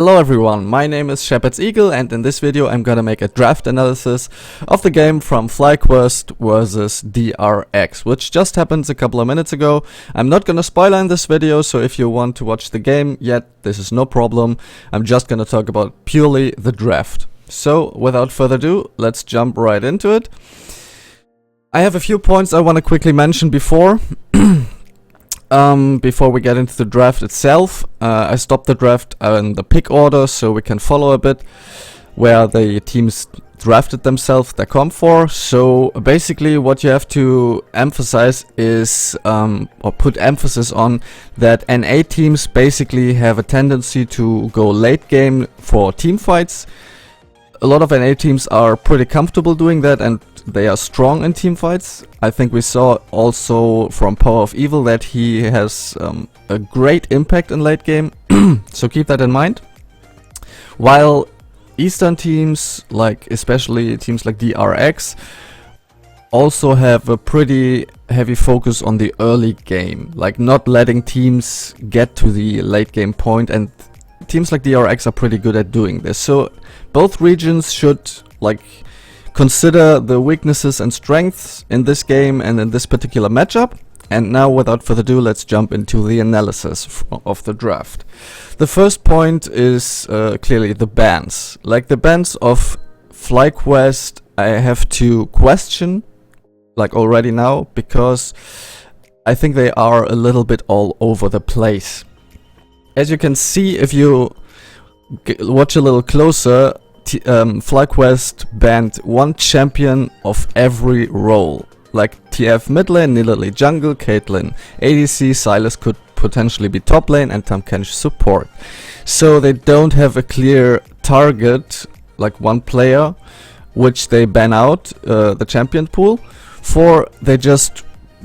Hello everyone, my name is Shepherd's Eagle and in this video I'm gonna make a draft analysis of the game from FlyQuest vs DRX, which just happened a couple of minutes ago. I'm not gonna spoiler in this video, so if you want to watch the game yet, this is no problem. I'm just gonna talk about purely the draft. So without further ado, let's jump right into it. I have a few points I want to quickly mention before we get into the draft itself. I stopped the draft in the pick order so we can follow a bit where the teams drafted themselves their comp for. So basically what you have to emphasize is, or put emphasis on, that NA teams basically have a tendency to go late game for team fights. A lot of NA teams are pretty comfortable doing that and they are strong in team fights. I think we saw also from Power of Evil that he has a great impact in late game, so keep that in mind. While Eastern teams, like especially teams like DRX, also have a pretty heavy focus on the early game, like not letting teams get to the late game point, and teams like DRX are pretty good at doing this. So both regions should consider the weaknesses and strengths in this game and in this particular matchup. And now without further ado, let's jump into the analysis of the draft. The first point is clearly the bans. Like the bans of FlyQuest, I have to question like already now, because I think they are a little bit all over the place. As you can see, if you watch a little closer, FlyQuest banned one champion of every role. Like TF mid lane, Nidalee jungle, Caitlyn ADC, Sylas could potentially be top lane, and Tahm support. So they don't have a clear target, like one player, which they ban out the champion pool for. They just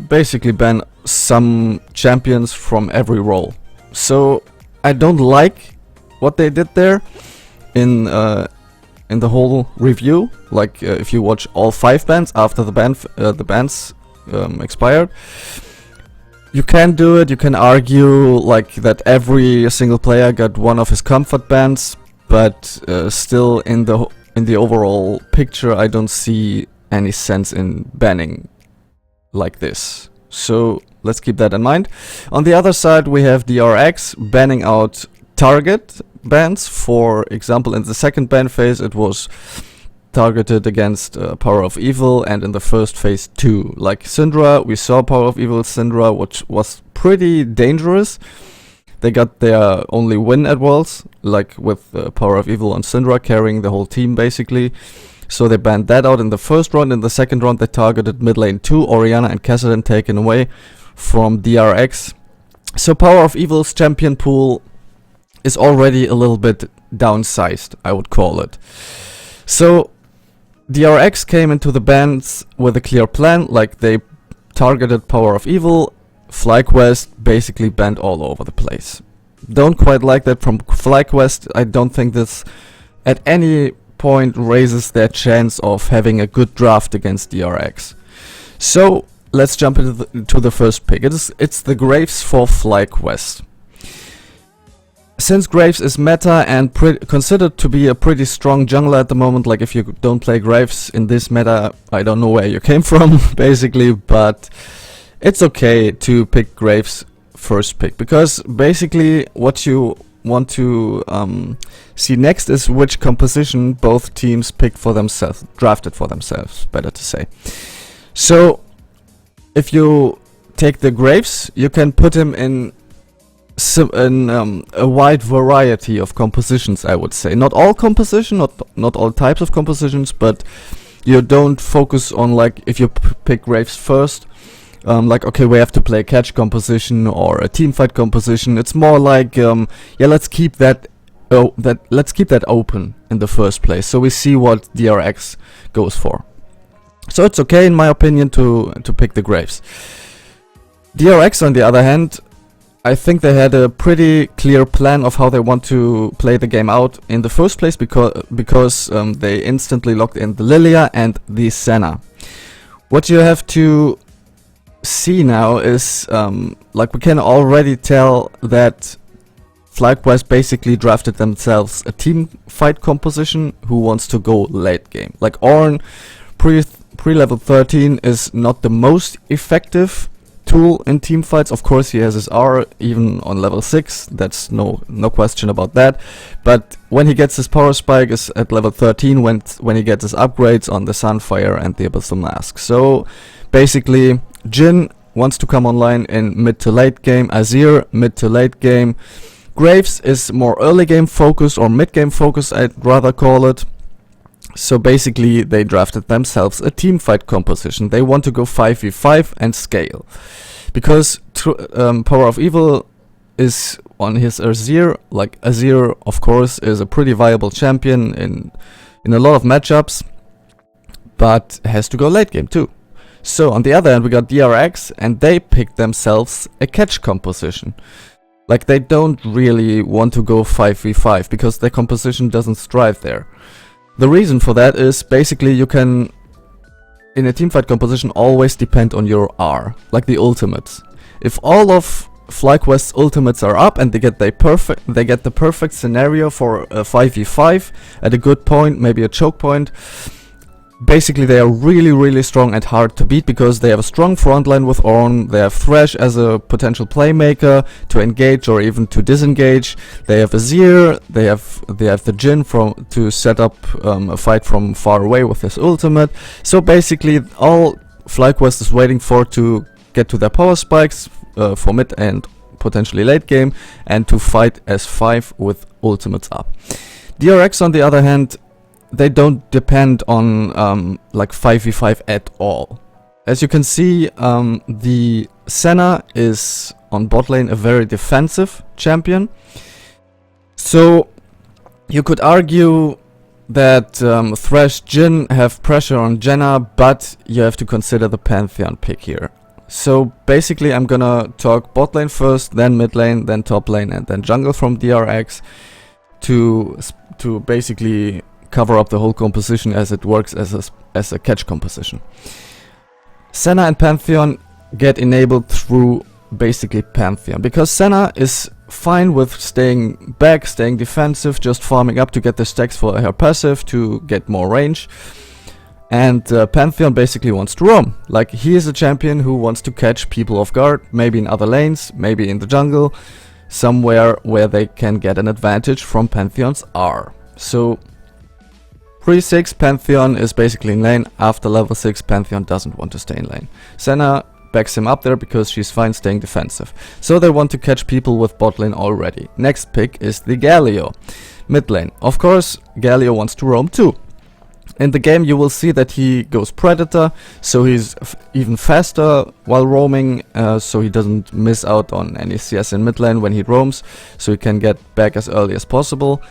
basically ban some champions from every role. So I don't like what they did there in the whole review. Like if you watch all 5 bans after the bans expired, you can do it. You can argue like that every single player got one of his comfort bans, but still in the overall picture, I don't see any sense in banning like this. So let's keep that in mind. On the other side, we have DRX banning out target bans. For example, in the second ban phase, it was targeted against Power of Evil, and in the first phase too. Like Syndra, we saw Power of Evil Syndra, which was pretty dangerous. They got their only win at Worlds, like with Power of Evil on Syndra carrying the whole team basically. So they banned that out in the first round. In the second round, they targeted mid lane 2, Orianna and Kassadin taken away from DRX. So Power of Evil's champion pool is already a little bit downsized, I would call it. So DRX came into the bans with a clear plan, like they targeted Power of Evil. FlyQuest basically banned all over the place. Don't quite like that from FlyQuest. I don't think this at any point raises their chance of having a good draft against DRX. So let's jump into the first pick. It's the Graves for FlyQuest. Since Graves is meta and considered to be a pretty strong jungler at the moment, like if you don't play Graves in this meta, I don't know where you came from basically, but it's okay to pick Graves first pick, because basically what you want to see next is which composition both teams picked for themselves, drafted for themselves, better to say. So if you take the Graves, you can put him in a wide variety of compositions, I would say. Not all composition, not all types of compositions, but you don't focus on, like, if you pick Graves first, like, okay, we have to play a catch composition or a team fight composition. It's more like, yeah, let's keep that open in the first place, so we see what DRX goes for. So it's okay, in my opinion, to pick the Graves. DRX, on the other hand, I think they had a pretty clear plan of how they want to play the game out in the first place, because they instantly locked in the Lilia and the Senna. What you have to see now is, like, we can already tell that FlyQuest basically drafted themselves a team fight composition who wants to go late game. Like Ornn, pre-level 13 is not the most effective tool in team fights. Of course he has his R even on level 6, that's no question about that, but when he gets his power spike is at level 13 when he gets his upgrades on the Sunfire and the Abyssal Mask. So basically Jhin wants to come online in mid to late game, Azir mid to late game, Graves is more early game focused or mid game focused, I'd rather call it. So basically they drafted themselves a team fight composition. They want to go 5v5 and scale. Because Power of Evil is on his Azir. Like Azir of course is a pretty viable champion in a lot of matchups, but has to go late game too. So on the other hand we got DRX and they picked themselves a catch composition. Like they don't really want to go 5v5 because their composition doesn't strive there. The reason for that is basically you can, in a teamfight composition, always depend on your R, like the ultimates. If all of FlyQuest's ultimates are up and they get the perfect scenario for a 5v5 at a good point, maybe a choke point, basically they are really strong and hard to beat because they have a strong frontline with Ornn, they have Thresh as a potential playmaker to engage or even to disengage, they have Azir, they have the Jhin to set up a fight from far away with his ultimate. So basically all FlyQuest is waiting for to get to their power spikes for mid and potentially late game and to fight as 5 with ultimates up. DRX on the other hand, they don't depend on like 5v5 at all. As you can see, the Senna is on bot lane a very defensive champion. So you could argue that Thresh, Jhin have pressure on Jenna, but you have to consider the Pantheon pick here. So basically I'm gonna talk bot lane first, then mid lane, then top lane, and then jungle from DRX to basically cover up the whole composition as it works as a catch composition. Senna and Pantheon get enabled through basically Pantheon, because Senna is fine with staying back, staying defensive, just farming up to get the stacks for her passive to get more range. And Pantheon basically wants to roam. Like, he is a champion who wants to catch people off guard, maybe in other lanes, maybe in the jungle, somewhere where they can get an advantage from Pantheon's R. So pre-6 Pantheon is basically in lane, after level 6 Pantheon doesn't want to stay in lane. Senna backs him up there because she's fine staying defensive. So they want to catch people with bot lane already. Next pick is the Galio. Mid lane. Of course, Galio wants to roam too. In the game you will see that he goes Predator, so he's even faster while roaming, so he doesn't miss out on any CS in mid lane when he roams, so he can get back as early as possible.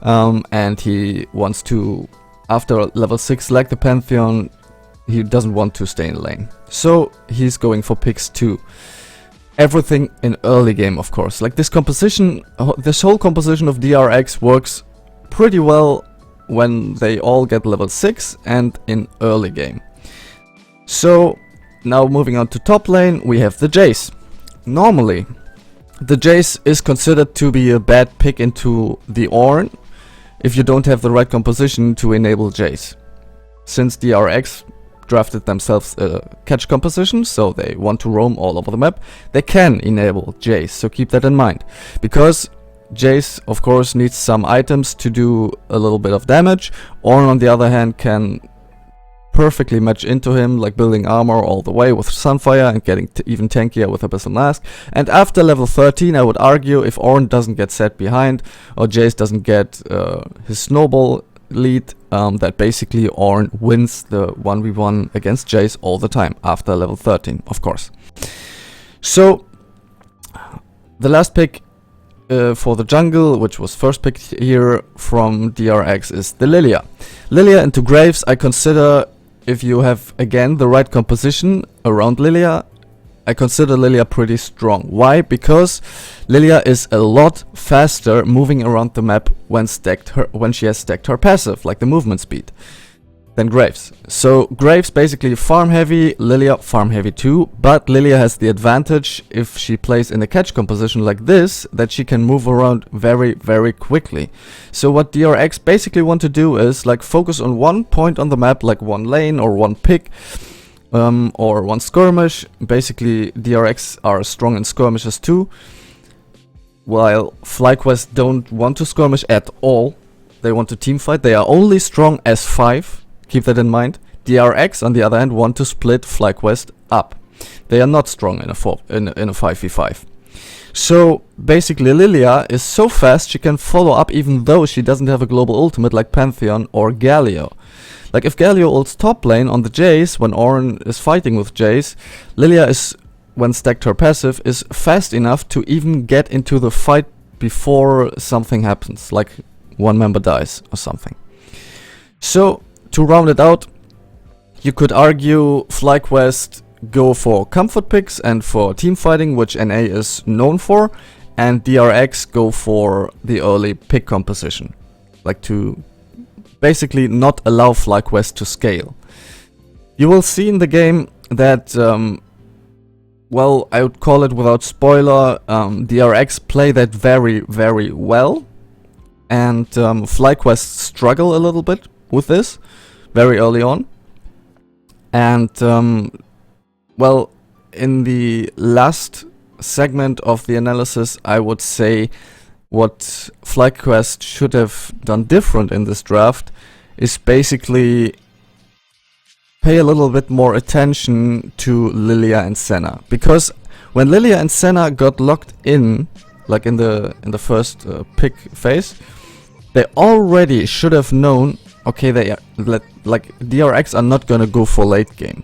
And he wants to, after level 6 like the Pantheon, he doesn't want to stay in lane. So he's going for picks too. Everything in early game, of course. Like, this composition, this whole composition of DRX works pretty well when they all get level 6 and in early game. So now moving on to top lane, we have the Jace. Normally the Jace is considered to be a bad pick into the Ornn if you don't have the right composition to enable Jace. Since DRX drafted themselves a catch composition, so they want to roam all over the map, they can enable Jace, so keep that in mind. Because Jace, of course, needs some items to do a little bit of damage. Ornn, on the other hand, can perfectly match into him, like building armor all the way with Sunfire and getting even tankier with Abyssal Mask. And after level 13, I would argue, if Ornn doesn't get set behind or Jace doesn't get his snowball lead, that basically Ornn wins the 1v1 against Jace all the time after level 13, of course. So the last pick for the jungle, which was first picked here from DRX, is the Lilia. Lilia into Graves, I consider, if you have again the right composition around Lilia, I consider Lilia pretty strong. Why? Because Lilia is a lot faster moving around the map when she has stacked her passive, like the movement speed. than Graves. So Graves basically farm heavy, Lilia farm heavy too, but Lilia has the advantage if she plays in a catch composition like this, that she can move around very, very quickly. So what DRX basically want to do is like focus on one point on the map, like one lane or one pick, or one skirmish. Basically DRX are strong in skirmishes too, while FlyQuest don't want to skirmish at all. They want to team fight. They are only strong as 5. Keep that in mind. DRX, on the other hand, want to split FlyQuest up. They are not strong in a 5v5. So basically Lilia is so fast she can follow up even though she doesn't have a global ultimate like Pantheon or Galio. Like if Galio ults top lane on the Jace when Ornn is fighting with Jace, Lilia is, when stacked her passive, is fast enough to even get into the fight before something happens, like one member dies or something. So to round it out, you could argue FlyQuest go for comfort picks and for team fighting, which NA is known for, and DRX go for the early pick composition, like to basically not allow FlyQuest to scale. You will see in the game that, well, I would call it without spoiler, DRX play that very, very well, and FlyQuest struggle a little bit with this very early on. And well, in the last segment of the analysis, I would say what FlyQuest should have done different in this draft is basically pay a little bit more attention to Lilia and Senna, because when Lilia and Senna got locked in, like in the first pick phase, they already should have known, okay, they are, like DRX are not gonna go for late game,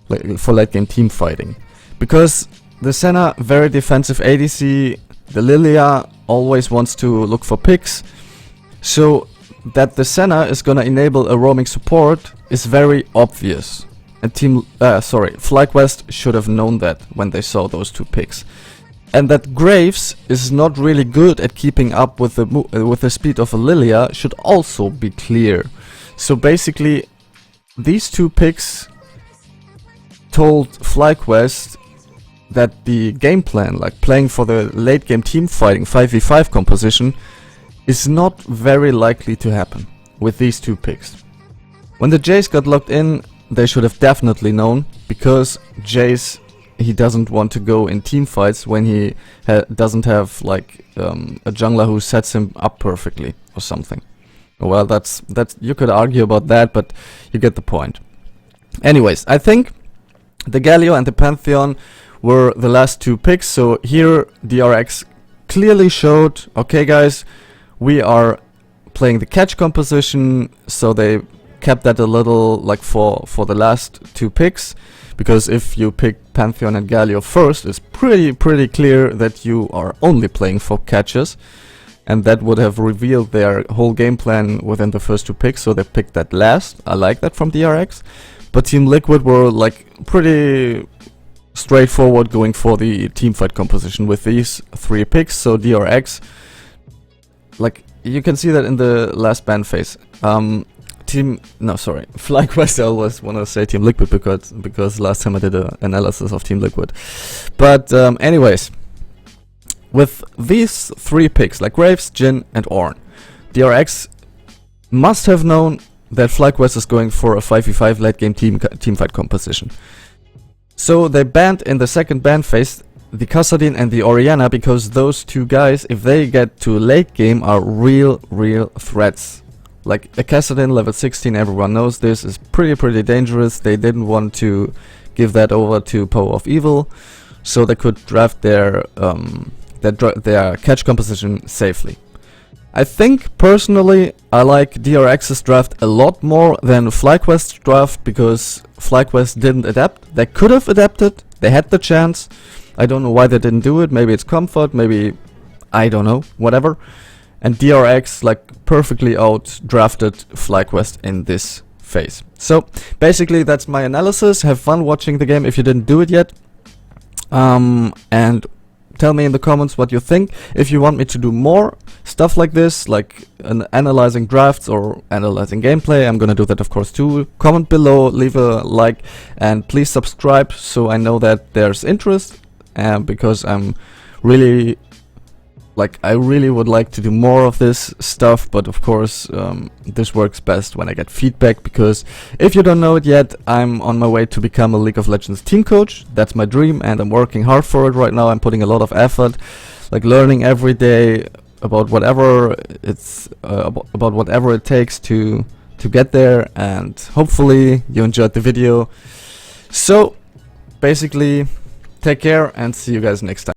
like for late game team fighting, because the Senna very defensive ADC, the Lilia always wants to look for picks, so that the Senna is gonna enable a roaming support is very obvious. And FlyQuest should have known that when they saw those two picks. And that Graves is not really good at keeping up with the speed of a Lilia should also be clear. So basically, these two picks told FlyQuest that the game plan, like playing for the late game team fighting 5v5 composition, is not very likely to happen with these two picks. When the Jace got locked in, they should have definitely known, because Jace, he doesn't want to go in team fights when he doesn't have like a jungler who sets him up perfectly or something. Well, that's you could argue about that, but you get the point. Anyways, I think the Galio and the Pantheon were the last two picks. So here DRX clearly showed, okay guys, we are playing the catch composition, so they kept that a little like for the last two picks, because if you pick Pantheon and Galio first, it's pretty clear that you are only playing for catches, and that would have revealed their whole game plan within the first two picks, so they picked that last. I like that from DRX. But Team Liquid were like pretty straightforward going for the teamfight composition with these three picks, so DRX, like you can see that in the last ban phase. FlyQuest, I always want to say Team Liquid because last time I did an analysis of Team Liquid. But anyways, with these three picks, like Graves, Jhin and Ornn, DRX must have known that FlyQuest is going for a 5v5 late game teamfight composition. So they banned in the second ban phase the Kassadin and the Orianna, because those two guys, if they get to late game, are real threats. Like a Kassadin level 16, everyone knows this, is pretty dangerous. They didn't want to give that over to Power of Evil, so they could draft their catch composition safely. I think personally I like DRX's draft a lot more than FlyQuest's draft, because FlyQuest didn't adapt. They could have adapted, they had the chance. I don't know why they didn't do it. Maybe it's comfort, maybe I don't know, whatever. And DRX like perfectly out drafted FlyQuest in this phase. So basically that's my analysis. Have fun watching the game if you didn't do it yet. And tell me in the comments what you think. If you want me to do more stuff like this, like analyzing drafts or analyzing gameplay, I'm gonna do that of course too. Comment below, leave a like, and please subscribe so I know that there's interest, because I'm really I really would like to do more of this stuff, but of course this works best when I get feedback, because if you don't know it yet, I'm on my way to become a League of Legends team coach. That's my dream and I'm working hard for it right now. I'm putting a lot of effort, like learning every day about whatever about whatever it takes to get there, and hopefully you enjoyed the video. So basically, take care and see you guys next time.